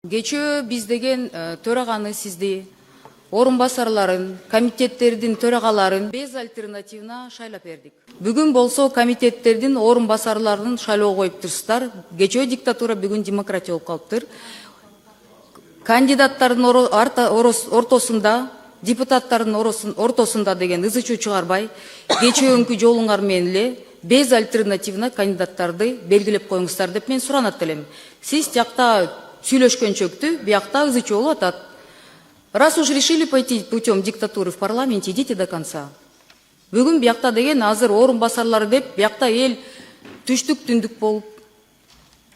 Кечөө биз деген төраганы сизди, орун басарларын, комитеттердин төрагаларын безальтернативна шайлап бердик. Бүгүн болсо комитеттердин орун басарларын шайлоо коюп турсуздар. Кечөө диктатура, бүгүн демократия болуп калыптыр. Кандидаттардын ортосунда, депутаттардын ортосунда деген ызы чуу чыгарбай, кечөөnkү жолуңар менен эле безальтернативна кандидаттарды белгилеп коюңуздар деп мен суранат элем. Сиз жакта сүйлөшкөнчөктү, биякта ызы чуу болуп атат. Раз уж решили пойти путем диктатуры в парламенте, идите до конца. Бүгүн биякта деген азыр орун басарлары деп, биякта эл түштүк түндүк болуп,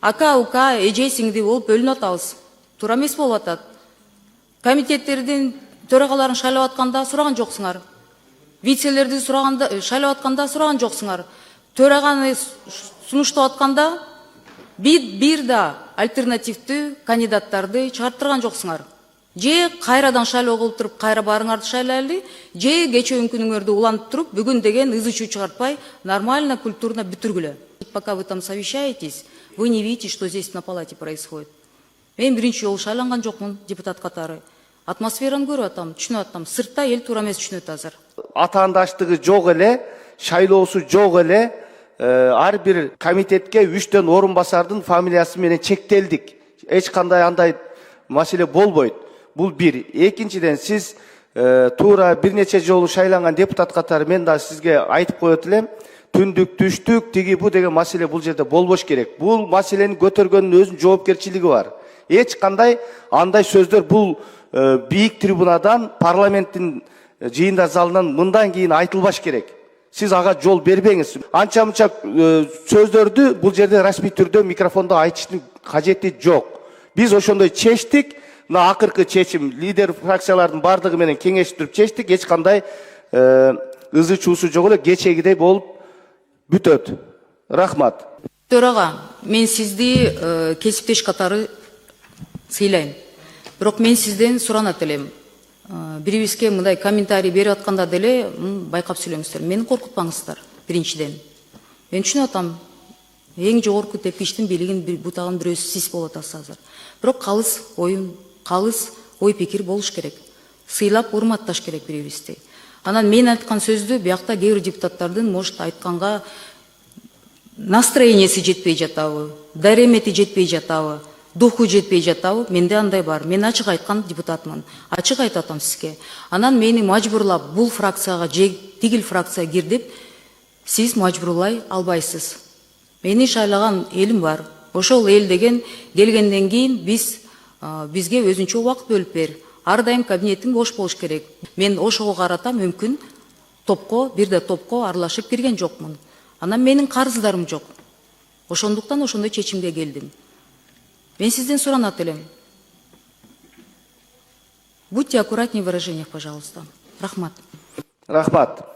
ака, ука, эже, сиңди болуп бөлүнүп атабыз. Туура эмес болуп атат. Комитеттердин төрагаларын шайлап атканда сураган жоксуңар. Вицелерди шайлап атканда сураган жоксуңар. Төраганы сунуштап атканда бир да альтернативдүү кандидаттарды чыгарттырган жоксуңар. Же кайрадан шайлоо кылып туруп, кайра баарыңарды шайлайлы, же кечөөnkүнүңөрдү улантып туруп, бүгүн деген ызы чуу чыгартпай, нормально, культурно бүтүргүлө. Пока вы там совещаетесь, вы не видите, что здесь на палате происходит. Мен биринчи жолу шайланган жокмун депутат катары. Атмосфераны көрүп атам, түшүнүп атам. Сыртта эл туура эмес түшүнөт азыр. Атаандаштыгы жок эле, шайлоосу жок эле, ар бир комитетке 3төн орун басардын фамилиясы менен чектелдик. Эч кандай андай маселе болбойт. Бул бир. Экинчиден, сиз туура бир нече жолу шайланган депутат катары мен да сизге айтып коет элем. Түндүк, түштүк, тиги бу деген маселе бул жерде болбош керек. Бул маселени көтөргөндүн өзүнүн жоопкерчилиги бар. Эч кандай андай сөздөр бул бийик трибунадан, парламенттин жыйындар залынан мындан кийин айтылбаш керек. Сиз ага жол бербеңиз. Анча-мынча сөздөрдү бул жерде расмий түрдө микрофондо айтыштын кажети жок. Биз ошондой чечтик. Мына акыркы чечим лидер фракциялардын бардыгы менен кеңешип чечтик. Эч кандай ызы чуусу жок эле, кечегидей болуп бүтөт. Рахмат. Төрага, мен сизди кесиптеш катары сыйлайм. Бирок мен сизден суранат элем. Бирибизге мындай комментарий берип атканда деле байкап сүйлөңүздөр. Мени коркутпаңыздар, биринчиден. Мен түшүнүп атам. Эң жогорку тепкичтин бийлигин бутаган бирөөсү сиз болуп атасыз азыр. Бирок калыс ой пикир болуш керек. Сыйлап, урматташ керек бирибизди. Анан мен айткан сөздү биякта кээ бир депутаттардын может айтканга настроениясы жетпей жатабы, даремети жетпей жатабы, духу жетпей жатабы, менде андай бар. Мен ачык айткан депутатмын. Ачык айтып атам сизге. Анан мени мажбурлап бул фракцияга же тигил фракцияга кир деп сиз мажбурлай албайсыз. Мени шайлаган элим бар. Ошол эл деген келгенден кийин бизге өзүнчө убакыт бөлүп бер. Ар дайым кабинетиң бош болуш керек. Мен ошого карата мүмкүн бирде топко аралашып кирген жокмун. Анан менин карыздарым жок. Ошондуктан ошондой чечимге келдим. Мен сизден суранат элем. Будьте аккуратнее в выражениях, пожалуйста. Рахмат. Рахмат.